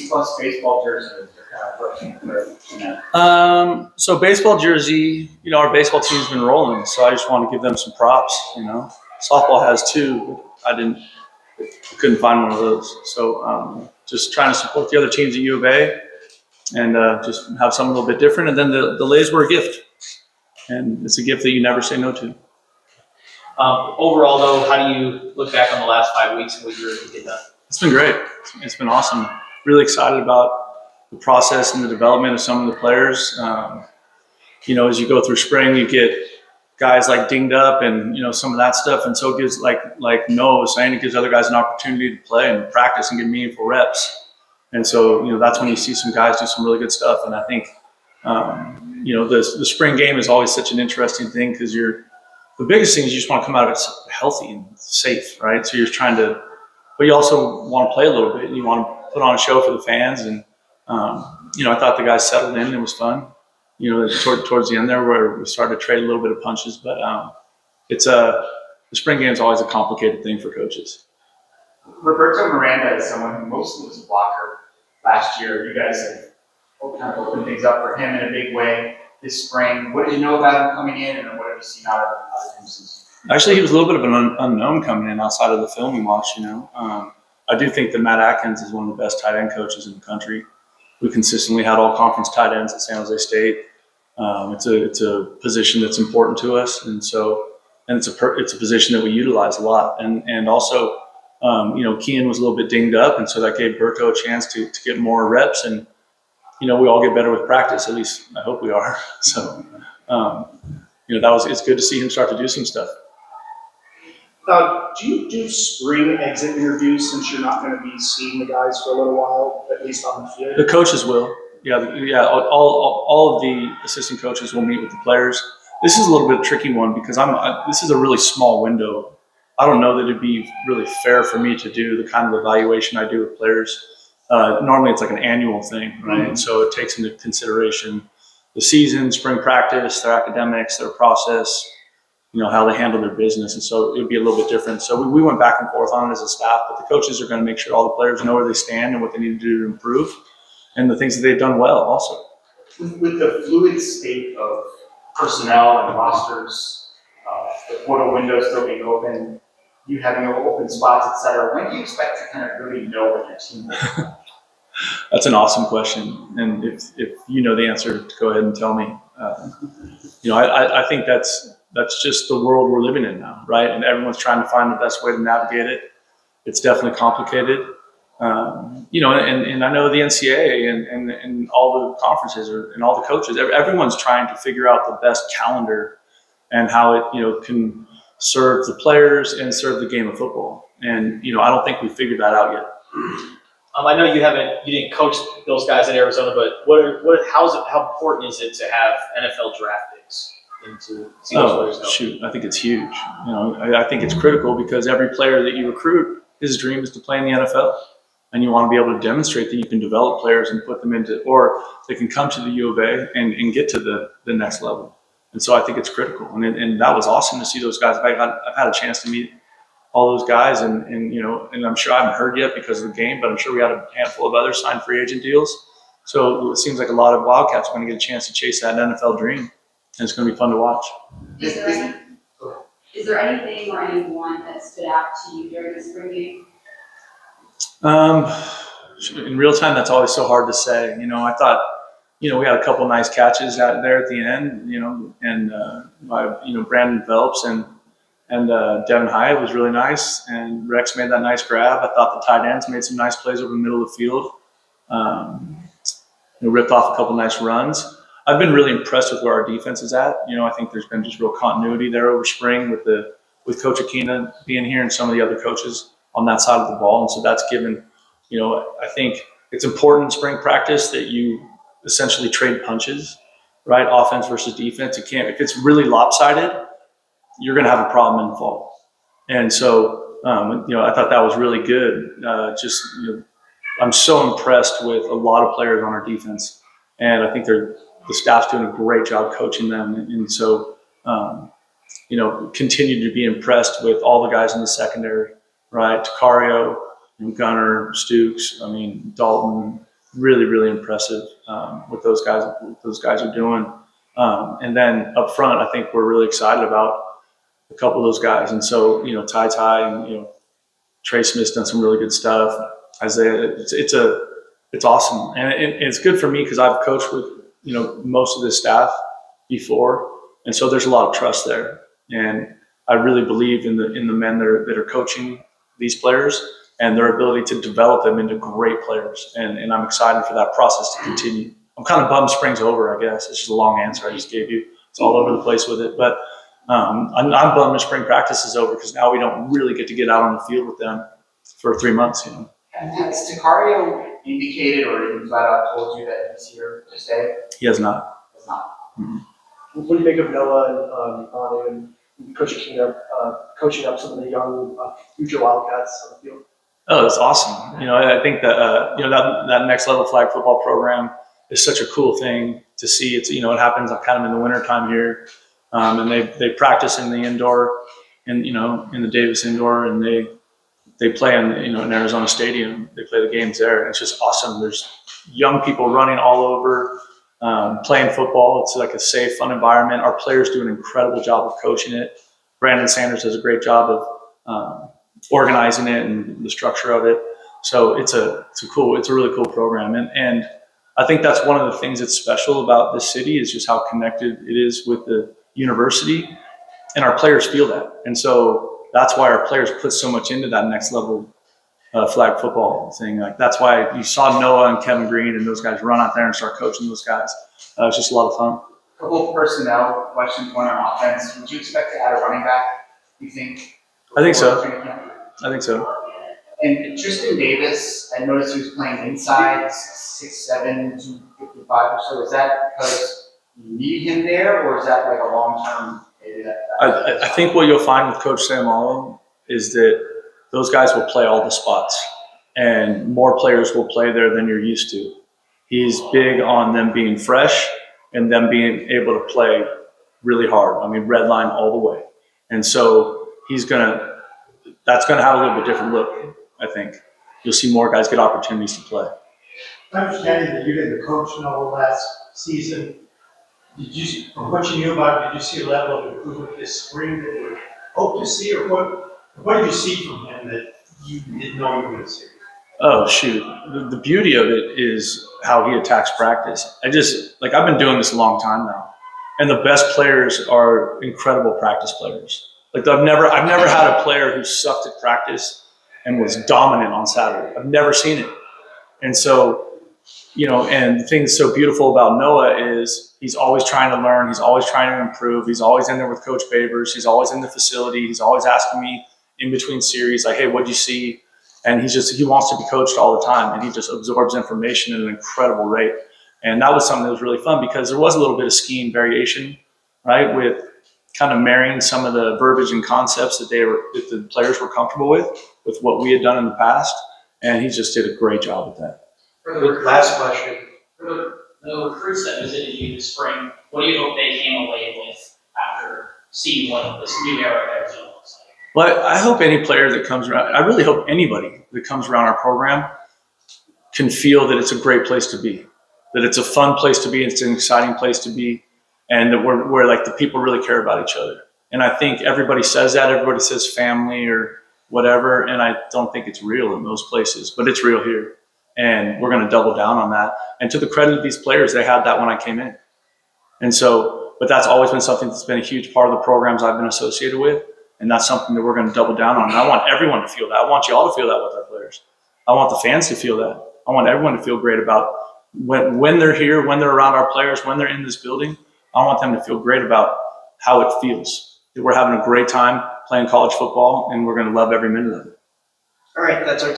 plus baseball jerseys are kind of So baseball jersey, our baseball team's been rolling, so I just want to give them some props. Softball has two. I couldn't find one of those. So just trying to support the other teams at U of A and just have something a little bit different. And then the Lays were a gift, and it's a gift that you never say no to. Overall, though, how do you look back on the last 5 weeks and what you're able to get done? It's been great. It's been awesome. Really excited about the process and the development of some of the players. As you go through spring, you get guys like dinged up and, some of that stuff. And so it gives, like Noah was saying, it gives other guys an opportunity to play and practice and get meaningful reps. And so, that's when you see some guys do some really good stuff. And I think, the spring game is always such an interesting thing because the biggest thing is you just want to come out of it healthy and safe, right? So you're trying to, but you also want to play a little bit and you want to put on a show for the fans. And, I thought the guys settled in. It was fun. Towards the end there where we started to trade a little bit of punches, but the spring game is always a complicated thing for coaches. Roberto Miranda is someone who mostly was a blocker last year. You guys have kind of opened things up for him in a big way this spring. What did you know about him coming in, and what have you seen out of him since? Actually, he was a little bit of an unknown coming in outside of the film we watched. I do think that Matt Atkins is one of the best tight end coaches in the country. We consistently had all conference tight ends at San Jose State. It's a position that's important to us, and it's a position that we utilize a lot. And also, Kean was a little bit dinged up, and so that gave Berto a chance to get more reps. And we all get better with practice. At least I hope we are. So, it's good to see him start to do some stuff. Do you do spring exit interviews since you're not going to be seeing the guys for a little while, at least on the field? The coaches will. Yeah. All of the assistant coaches will meet with the players. This is a little bit of a tricky one because this is a really small window. I don't know that it'd be really fair for me to do the kind of evaluation I do with players. Normally it's like an annual thing, right? Mm-hmm. And so it takes into consideration the season, spring practice, their academics, their process, how they handle their business. And so it would be a little bit different. So we went back and forth on it as a staff, but the coaches are going to make sure all the players know where they stand and what they need to do to improve and the things that they've done well also. With the fluid state of personnel and rosters, the portal window still being open, you having open spots, et cetera, when do you expect to kind of really know what your team is? That's an awesome question. And if you know the answer, go ahead and tell me. I think that's just the world we're living in now, right? And everyone's trying to find the best way to navigate it. It's definitely complicated. And I know the NCAA and all the conferences and all the coaches, everyone's trying to figure out the best calendar and how it, can serve the players and serve the game of football. And, I don't think we figured that out yet. I know you didn't coach those guys in Arizona, but how important is it to have NFL draft picks to see those players go? Shoot, I think it's huge. I think it's critical because every player that you recruit, his dream is to play in the NFL. And you want to be able to demonstrate that you can develop players and put them into, or they can come to the U of A and get to the next level. And so I think it's critical. And that was awesome to see those guys. I've had a chance to meet all those guys and I'm sure I haven't heard yet because of the game, but I'm sure we had a handful of others sign free agent deals. So it seems like a lot of Wildcats are going to get a chance to chase that NFL dream. And it's going to be fun to watch. Is there anything or anyone that stood out to you during the spring game? In real time, that's always so hard to say. I thought, we had a couple nice catches out there at the end, and Brandon Phelps and Devin Hyatt was really nice, and Rex made that nice grab. I thought the tight ends made some nice plays over the middle of the field. Ripped off a couple nice runs. I've been really impressed with where our defense is at. I think there's been just real continuity there over spring with Coach Aquina being here and some of the other coaches on that side of the ball. And so that's given, I think it's important in spring practice that you essentially trade punches, right? Offense versus defense. If it's really lopsided, you're going to have a problem in the fall. And so, I thought that was really good. I'm so impressed with a lot of players on our defense. And I think the staff's doing a great job coaching them. And so, continue to be impressed with all the guys in the secondary, right? Takario, Gunner, Stooks, Dalton, really, really impressive what those guys are doing. And then up front, I think we're really excited about a couple of those guys. And so, Ty and, Trey Smith's done some really good stuff. Isaiah, it's awesome. And it's good for me because I've coached with, most of the staff before. And so there's a lot of trust there. And I really believe in the men that are coaching these players and their ability to develop them into great players. And I'm excited for that process to continue. I'm kind of bummed spring's over, I guess. It's just a long answer I just gave you. It's all over the place with it. But I'm bummed that spring practice is over because now we don't really get to get out on the field with them for 3 months. And has Sicario indicated or even flat out told you that he's here to stay? He has not. Has not. Mm-hmm. What do you make of Noah and Bonnie and coaching up some of the young future Wildcats on the field? Oh, that's awesome. I think that that next level flag football program is such a cool thing to see. It's it happens kind of in the wintertime here, and they practice in the indoor, in the Davis indoor, and they play in Arizona Stadium. They play the games there, and it's just awesome. There's young people running all over, playing football. It's like a safe, fun environment. Our players do an incredible job of coaching it. Brandon Sanders does a great job of organizing it and the structure of it. So it's a really cool program. And I think that's one of the things that's special about this city is just how connected it is with the university, and our players feel that. And so that's why our players put so much into that next level flag football thing. Like that's why you saw Noah and Kevin Green and those guys run out there and start coaching those guys. It's just a lot of fun. A couple of personnel questions, one on offense. Would you expect to add a running back, you think? I think so. I think so. And Tristan Davis, I noticed he was playing inside, 6'7", 255 or so. Is that because you need him there, or is that like a long-term? I think what you'll find with Coach Sam Allen is that those guys will play all the spots, and more players will play there than you're used to. He's big on them being fresh and them being able to play really hard. I mean, red line all the way. And so that's going to have a little bit different look, I think. You'll see more guys get opportunities to play. Understanding that you didn't coach Noah last season, from what you knew about it, did you see a level of improvement this spring that you would hope to see, or what did you see from him that you didn't know you were going to see? Oh, shoot. The beauty of it is how he attacks practice. I've been doing this a long time now, and the best players are incredible practice players. Like I've never had a player who sucked at practice and was dominant on Saturday. I've never seen it. And so, and the thing that's so beautiful about Noah is he's always trying to learn. He's always trying to improve. He's always in there with Coach Babers. He's always in the facility. He's always asking me in between series, like, hey, what'd you see? And he wants to be coached all the time, and he just absorbs information at an incredible rate. And that was something that was really fun because there was a little bit of scheme variation, right, with kind of marrying some of the verbiage and concepts that the players were comfortable with what we had done in the past. And he just did a great job with that. Last question. For the recruits that visited you this spring, what do you hope they came away with after seeing what this new era of Arizona looks like? Well, I hope any player that comes around, I really hope anybody that comes around our program can feel that it's a great place to be, that it's a fun place to be, it's an exciting place to be, and that we're like the people really care about each other. And I think everybody says that, everybody says family or whatever, and I don't think it's real in those places, but it's real here. And we're going to double down on that. And to the credit of these players, they had that when I came in. And so, but that's always been something that's been a huge part of the programs I've been associated with. And that's something that we're going to double down on. And I want everyone to feel that. I want you all to feel that with our players. I want the fans to feel that. I want everyone to feel great about when they're here, when they're around our players, when they're in this building. I want them to feel great about how it feels. That we're having a great time playing college football, and we're going to love every minute of it. All right, that's our